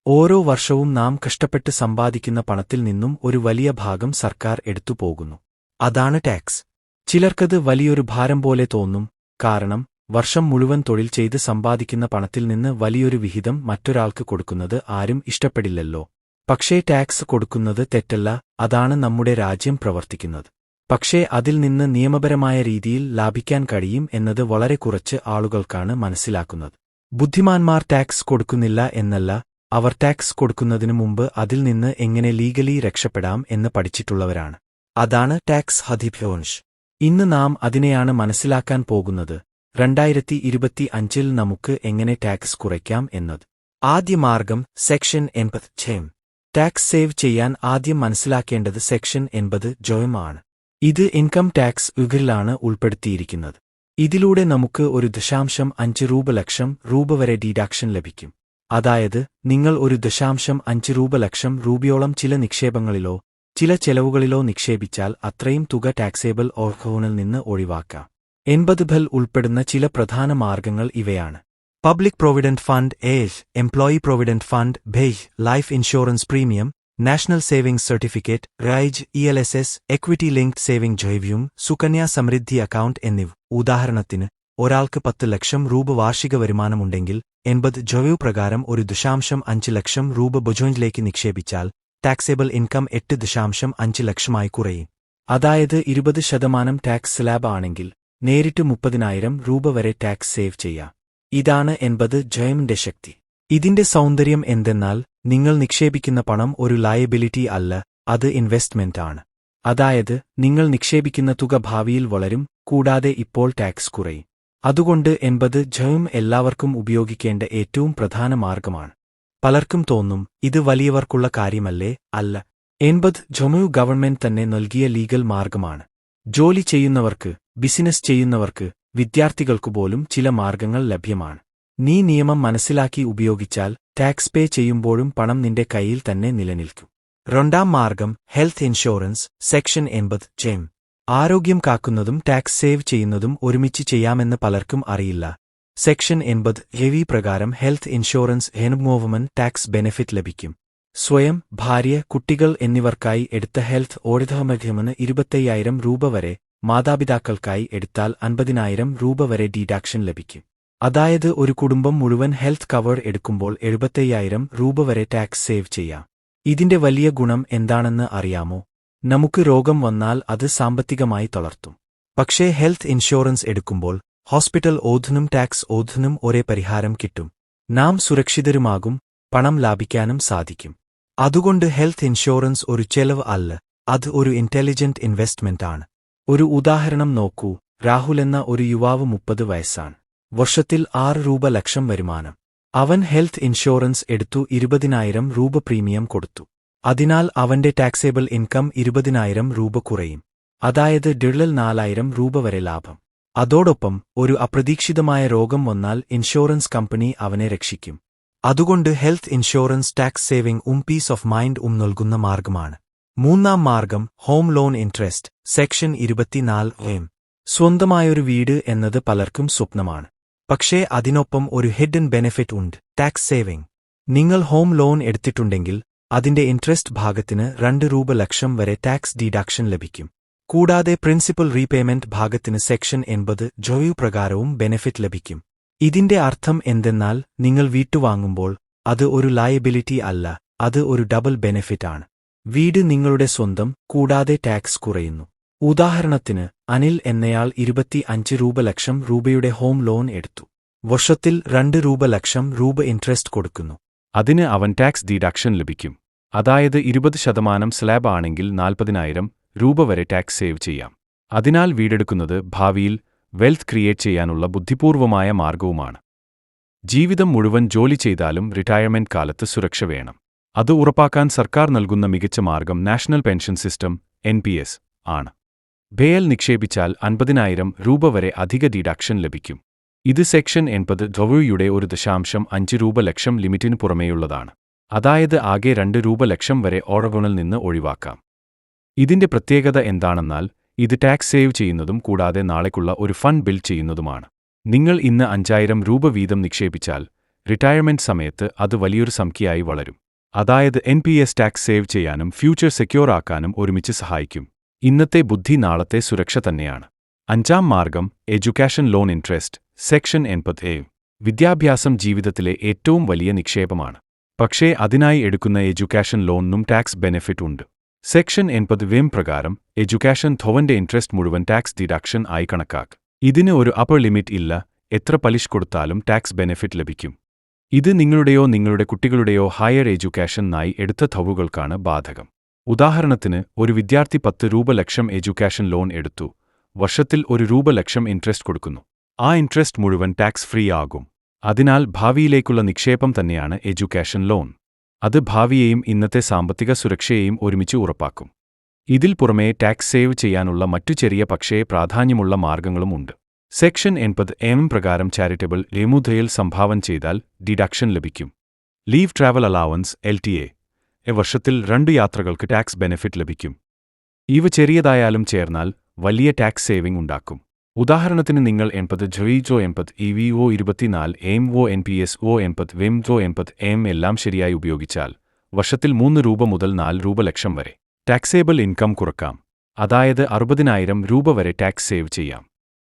ഓരോ വർഷവും നാം കഷ്ടപ്പെട്ട് സമ്പാദിക്കുന്ന പണത്തിൽ നിന്നും ഒരു വലിയ ഭാഗം സർക്കാർ എടുത്തുപോകുന്നു. അതാണ് ടാക്സ്. ചിലർക്കത് വലിയൊരു ഭാരം പോലെ തോന്നും, കാരണം വർഷം മുഴുവൻ തൊഴിൽ ചെയ്ത് സമ്പാദിക്കുന്ന പണത്തിൽ നിന്ന് വലിയൊരു വിഹിതം മറ്റൊരാൾക്ക് കൊടുക്കുന്നത് ആരും ഇഷ്ടപ്പെടില്ലല്ലോ. പക്ഷേ ടാക്സ് കൊടുക്കുന്നത് തെറ്റല്ല, അതാണ് നമ്മുടെ രാജ്യം പ്രവർത്തിക്കുന്നത്. പക്ഷേ അതിൽ നിന്ന് നിയമപരമായ രീതിയിൽ ലാഭിക്കാൻ കഴിയും എന്നത് വളരെ കുറച്ച് ആളുകൾക്കാണ് മനസ്സിലാക്കുന്നത്. ബുദ്ധിമാന്മാർ ടാക്സ് കൊടുക്കുന്നില്ല എന്നല്ല, അവർ ടാക്സ് കൊടുക്കുന്നതിനു മുമ്പ് അതിൽ നിന്ന് എങ്ങനെ ലീഗലി രക്ഷപ്പെടാം എന്ന് പഠിച്ചിട്ടുള്ളവരാണ്. അതാണ് ടാക്സ് ഹദിഭ്യോൻഷ്. ഇന്ന് നാം അതിനെയാണ് മനസ്സിലാക്കാൻ പോകുന്നത്. 2025-ൽ നമുക്ക് എങ്ങനെ ടാക്സ് കുറയ്ക്കാം എന്നത്. ആദ്യ മാർഗം സെക്ഷൻ 80 ടാക്സ് സേവ് ചെയ്യാൻ ആദ്യം മനസ്സിലാക്കേണ്ടത് സെക്ഷൻ 80 ആണ്. ഇത് ഇൻകം ടാക്സ് യുഗിലാണ് ഉൾപ്പെടുത്തിയിരിക്കുന്നത്. ഇതിലൂടെ നമുക്ക് 1.5 ലക്ഷം രൂപ വരെ ഡിഡക്ഷൻ ലഭിക്കും. അതായത് നിങ്ങൾ 1.5 ലക്ഷം രൂപയോളം ചില നിക്ഷേപങ്ങളിലോ ചില ചെലവുകളിലോ നിക്ഷേപിച്ചാൽ അത്രയും തുക ടാക്സേബിൾ ഓർഖോണിൽ നിന്ന് ഒഴിവാക്കാം. 80 ഉൾപ്പെടുന്ന ചില പ്രധാന മാർഗങ്ങൾ ഇവയാണ്: പബ്ലിക് പ്രൊവിഡന്റ് ഫണ്ട് ഏജ്, എംപ്ലോയി പ്രൊവിഡന്റ് ഫണ്ട് ബേജ്, life insurance premium, national savings certificate റൈജ്, ELSS, എക്വിറ്റി ലിങ്ക്ഡ് സേവിംഗ് ജോയ്വ്യൂം, സുകന്യ സമൃദ്ധി അക്കൗണ്ട് എന്നിവ. ഉദാഹരണത്തിന്, ഒരാൾക്ക് 10 ലക്ഷം രൂപ വാർഷിക വരുമാനമുണ്ടെങ്കിൽ 80 പ്രകാരം 1.5 ലക്ഷം രൂപ ബജോഞ്ചിലേക്ക് നിക്ഷേപിച്ചാൽ ടാക്സേബിൾ ഇൻകം 8.5 ലക്ഷമായി കുറയും. അതായത് 20% ടാക്സ് സ്ലാബ് ആണെങ്കിൽ നേരിട്ട് 30,000 രൂപ വരെ ടാക്സ് സേവ് ചെയ്യാം. ഇതാണ് 80 ശക്തി. ഇതിന്റെ സൗന്ദര്യം എന്തെന്നാൽ നിങ്ങൾ നിക്ഷേപിക്കുന്ന പണം ഒരു ലയബിലിറ്റി അല്ല, അത് ഇൻവെസ്റ്റ്മെന്റ് ആണ്. അതായത് നിങ്ങൾ നിക്ഷേപിക്കുന്ന തുക ഭാവിയിൽ വളരും, കൂടാതെ ഇപ്പോൾ ടാക്സ് കുറയും. അതുകൊണ്ട് 80 എല്ലാവർക്കും ഉപയോഗിക്കേണ്ട ഏറ്റവും പ്രധാന മാർഗമാണ്. പലർക്കും തോന്നും, ഇത് വലിയവർക്കുള്ള കാര്യമല്ലേ? അല്ല, 80 ഗവൺമെന്റ് തന്നെ നൽകിയ ലീഗൽ മാർഗമാണ്. ജോലി ചെയ്യുന്നവർക്ക്, ബിസിനസ് ചെയ്യുന്നവർക്ക്, വിദ്യാർത്ഥികൾക്കുപോലും ചില മാർഗങ്ങൾ ലഭ്യമാണ്. നീ നിയമം മനസ്സിലാക്കി ഉപയോഗിച്ചാൽ ടാക്സ് പേ ചെയ്യുമ്പോഴും പണം നിന്റെ കയ്യിൽ തന്നെ നിലനിൽക്കും. രണ്ടാം മാർഗം ഹെൽത്ത് ഇൻഷുറൻസ് സെക്ഷൻ 80. ആരോഗ്യം കാക്കുന്നതും ടാക്സ് സേവ് ചെയ്യുന്നതും ഒരുമിച്ച് ചെയ്യാമെന്ന് പലർക്കും അറിയില്ല. സെക്ഷൻ 80 പ്രകാരം ഹെൽത്ത് ഇൻഷുറൻസ് ഹെനുമോവമൻ ടാക്സ് ബെനിഫിറ്റ് ലഭിക്കും. സ്വയം, ഭാര്യ, കുട്ടികൾ എന്നിവർക്കായി എടുത്ത ഹെൽത്ത് ഓഡിതമധ്യമന് 25,000 രൂപ വരെ, മാതാപിതാക്കൾക്കായി എടുത്താൽ 50,000 രൂപ വരെ ഡിഡക്ഷൻ ലഭിക്കും. അതായത് ഒരു കുടുംബം മുഴുവൻ ഹെൽത്ത് കവർ എടുക്കുമ്പോൾ 75,000 രൂപ വരെ ടാക്സ് സേവ് ചെയ്യാം. ഇതിന്റെ വലിയ ഗുണം എന്താണെന്ന് അറിയാമോ? നമുക്ക് രോഗം വന്നാൽ അത് സാമ്പത്തികമായി തളർത്തും. പക്ഷേ ഹെൽത്ത് ഇൻഷുറൻസ് എടുക്കുമ്പോൾ ഹോസ്പിറ്റൽ ഓധിനും ടാക്സ് ഓധിനും ഒരേ പരിഹാരം കിട്ടും. നാം സുരക്ഷിതരുമാകും, പണം ലാഭിക്കാനും സാധിക്കും. അതുകൊണ്ട് ഹെൽത്ത് ഇൻഷുറൻസ് ഒരു ചെലവ് അല്ല, അത് ഒരു ഇന്റലിജന്റ് ഇൻവെസ്റ്റ്മെന്റ് ആണ്. ഒരു ഉദാഹരണം നോക്കൂ. രാഹുൽ എന്ന ഒരു യുവാവ് 30 വയസ്സാണ്. വർഷത്തിൽ 6 ലക്ഷം വരുമാനം. അവൻ ഹെൽത്ത് ഇൻഷുറൻസ് എടുത്തു 20,000 രൂപ പ്രീമിയം കൊടുത്തു. അതിനാൽ അവന്റെ ടാക്സേബിൾ ഇൻകം 20,000 രൂപ കുറയും. അതായത് ഡെളിൽ 4,000 രൂപ വരെ ലാഭം. അതോടൊപ്പം ഒരു അപ്രതീക്ഷിതമായ രോഗം വന്നാൽ ഇൻഷുറൻസ് കമ്പനി അവനെ രക്ഷിക്കും. അതുകൊണ്ട് health insurance tax saving peace of mind നൽകുന്ന മാർഗമാണ്. മൂന്നാം മാർഗം ഹോം ലോൺ ഇൻട്രസ്റ്റ് സെക്ഷൻ 24. സ്വന്തമായൊരു വീട് എന്നത് പലർക്കും സ്വപ്നമാണ്. പക്ഷേ അതിനൊപ്പം ഒരു ഹിഡൻ ബെനിഫിറ്റ് ഉണ്ട്, ടാക്സ് സേവിംഗ്. നിങ്ങൾ ഹോം ലോൺ എടുത്തിട്ടുണ്ടെങ്കിൽ അതിന്റെ ഇൻട്രസ്റ്റ് ഭാഗത്തിന് 2 ലക്ഷം വരെ ടാക്സ് ഡിഡക്ഷൻ ലഭിക്കും. കൂടാതെ പ്രിൻസിപ്പൽ റീപേയ്മെന്റ് ഭാഗത്തിന് സെക്ഷൻ 80 പ്രകാരവും ബെനിഫിറ്റ് ലഭിക്കും. ഇതിന്റെ അർത്ഥം എന്തെന്നാൽ നിങ്ങൾ വീട്ടു വാങ്ങുമ്പോൾ അത് ഒരു ലയബിലിറ്റി അല്ല, അത് ഒരു ഡബിൾ ബെനിഫിറ്റ് ആണ്. വീട് നിങ്ങളുടെ സ്വന്തം, കൂടാതെ ടാക്സ് കുറയുന്നു. ഉദാഹരണത്തിന്, അനിൽ എന്നയാൾ 25 ലക്ഷം രൂപയുടെ ഹോം ലോൺ എടുത്തു. വർഷത്തിൽ 2 ലക്ഷം രൂപ ഇൻട്രസ്റ്റ് കൊടുക്കുന്നു. അതിന് അവൻ ടാക്സ് ഡിഡക്ഷൻ ലഭിക്കും. അതായത് 20% സ്ലാബ് ആണെങ്കിൽ 40,000 രൂപ വരെ ടാക്സ് സേവ് ചെയ്യാം. അതിനാൽ വീടെടുക്കുന്നത് ഭാവിയിൽ വെൽത്ത് ക്രിയേറ്റ് ചെയ്യാനുള്ള ബുദ്ധിപൂർവമായ മാർഗവുമാണ്. ജീവിതം മുഴുവൻ ജോലി ചെയ്താലും റിട്ടയർമെന്റ് കാലത്ത് സുരക്ഷ വേണം. അത് ഉറപ്പാക്കാൻ സർക്കാർ നൽകുന്ന മികച്ച മാർഗം നാഷണൽ പെൻഷൻ സിസ്റ്റം NPS ആണ്. ബേൽ നിക്ഷേപിച്ചാൽ 50,000 രൂപ വരെ അധിക ഡിഡക്ഷൻ ലഭിക്കും. ഇത് സെക്ഷൻ 80 1.5 ലക്ഷം ലിമിറ്റിന് പുറമേയുള്ളതാണ്. അതായത് ആകെ 2 ലക്ഷം വരെ ഓർഗണിൽ നിന്ന് ഒഴിവാക്കാം. ഇതിന്റെ പ്രത്യേകത എന്താണെന്നാൽ ഇത് ടാക്സ് സേവ് ചെയ്യുന്നതും കൂടാതെ നാളേക്കുള്ള ഒരു ഫണ്ട് ബിൽഡ് ചെയ്യുന്നതുമാണ്. നിങ്ങൾ ഇന്ന് 5,000 രൂപ വീതം നിക്ഷേപിച്ചാൽ റിട്ടയർമെന്റ് സമയത്ത് അത് വലിയൊരു സംഖ്യയായി വളരും. അതായത് NPS ടാക്സ് സേവ് ചെയ്യാനും ഫ്യൂച്ചർ സെക്യൂർ ആക്കാനും ഒരുമിച്ച് സഹായിക്കും. ഇന്നത്തെ ബുദ്ധി നാളത്തെ സുരക്ഷ തന്നെയാണ്. 5-ാം മാർഗം education loan interest. Section 80A. വിദ്യാഭ്യാസം ജീവിതത്തിലെ ഏറ്റവും വലിയ നിക്ഷേപമാണ്. പക്ഷേ അതിനായി എടുക്കുന്ന എഡ്യൂക്കേഷൻ ലോണിനും ടാക്സ് ബെനിഫിറ്റ് ഉണ്ട്. സെക്ഷൻ 80 പ്രകാരം എഡ്യൂക്കേഷൻ ലോണിന്റെ ഇൻട്രസ്റ്റ് മുഴുവൻ ടാക്സ് ഡിഡക്ഷൻ ആയി കണക്കാക്കും. ഇതിന് ഒരു അപ്പർ ലിമിറ്റ് ഇല്ല, എത്ര പലിശ കൊടുത്താലും ടാക്സ് ബെനിഫിറ്റ് ലഭിക്കും. ഇത് നിങ്ങളുടെയോ നിങ്ങളുടെ കുട്ടികളുടെയോ ഹയർ എഡ്യൂക്കേഷനായി എടുത്ത തുകകൾക്കാണ് ബാധകം. ഉദാഹരണത്തിന്, ഒരു വിദ്യാർത്ഥി 10 രൂപ ലക്ഷം എഡ്യൂക്കേഷൻ ലോൺ എടുത്തു, വർഷത്തിൽ 1 രൂപ ലക്ഷം ഇൻട്രസ്റ്റ് കൊടുക്കുന്നു. ആ ഇൻട്രസ്റ്റ് മുഴുവൻ ടാക്സ് ഫ്രീ ആകും. അതിനാൽ ഭാവിയിലേക്കുള്ള നിക്ഷേപം തന്നെയാണ് എഡ്യൂക്കേഷൻ ലോൺ. അത് ഭാവിയെയും ഇന്നത്തെ സാമ്പത്തിക സുരക്ഷയെയും ഒരുമിച്ച് ഉറപ്പാക്കും. ഇതിൽ പുറമേ ടാക്സ് സേവ് ചെയ്യാനുള്ള മറ്റു ചെറിയ പക്ഷേ പ്രാധാന്യമുള്ള മാർഗങ്ങളുമുണ്ട്. സെക്ഷൻ 80M പ്രകാരം ചാരിറ്റബിൾ ലേമുധയിൽ സംഭാവന ചെയ്താൽ ഡിഡക്ഷൻ ലഭിക്കും. Leave travel allowance LTA. വർഷത്തിൽ 2 യാത്രകൾക്ക് ടാക്സ് ബെനിഫിറ്റ് ലഭിക്കും. ഇവ ചെറിയതായാലും ചേർന്നാൽ വലിയ ടാക്സ് സേവിംഗ് ഉണ്ടാക്കും. ഉദാഹരണത്തിന്, നിങ്ങൾ 80 ജോ 80 EVO 24 MO NPS O 80 WIM ജോ 80M എല്ലാം ശരിയായി ഉപയോഗിച്ചാൽ വർഷത്തിൽ 3 രൂപ മുതൽ 4 രൂപ ലക്ഷം വരെ ടാക്സേബിൾ ഇൻകം കുറക്കാം. അതായത് 60,000 രൂപ വരെ ടാക്സ് സേവ് ചെയ്യാം.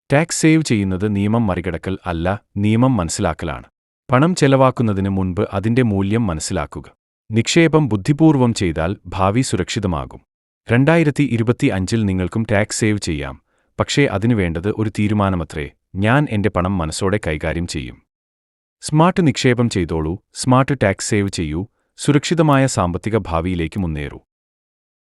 ടാക്സ് സേവ് ചെയ്യുന്നത് നിയമം മറികടക്കൽ അല്ല, നിയമം മനസ്സിലാക്കലാണ്. പണം ചെലവാക്കുന്നതിന് മുൻപ് അതിന്റെ മൂല്യം മനസ്സിലാക്കുക. നിക്ഷേപം ബുദ്ധിപൂർവം ചെയ്താൽ ഭാവി സുരക്ഷിതമാകും. 2025-ൽ നിങ്ങൾക്കും ടാക്സ് സേവ് ചെയ്യാം. പക്ഷേ അതിനു വേണ്ടത് ഒരു തീരുമാനമത്രേ. ഞാൻ എന്റെ പണം മനസ്സോടെ കൈകാര്യം ചെയ്യും. സ്മാർട്ട് നിക്ഷേപം ചെയ്തോളൂ, സ്മാർട്ട് ടാക്സ് സേവ് ചെയ്യൂ, സുരക്ഷിതമായ സാമ്പത്തിക ഭാവിയിലേക്ക് മുന്നേറൂ.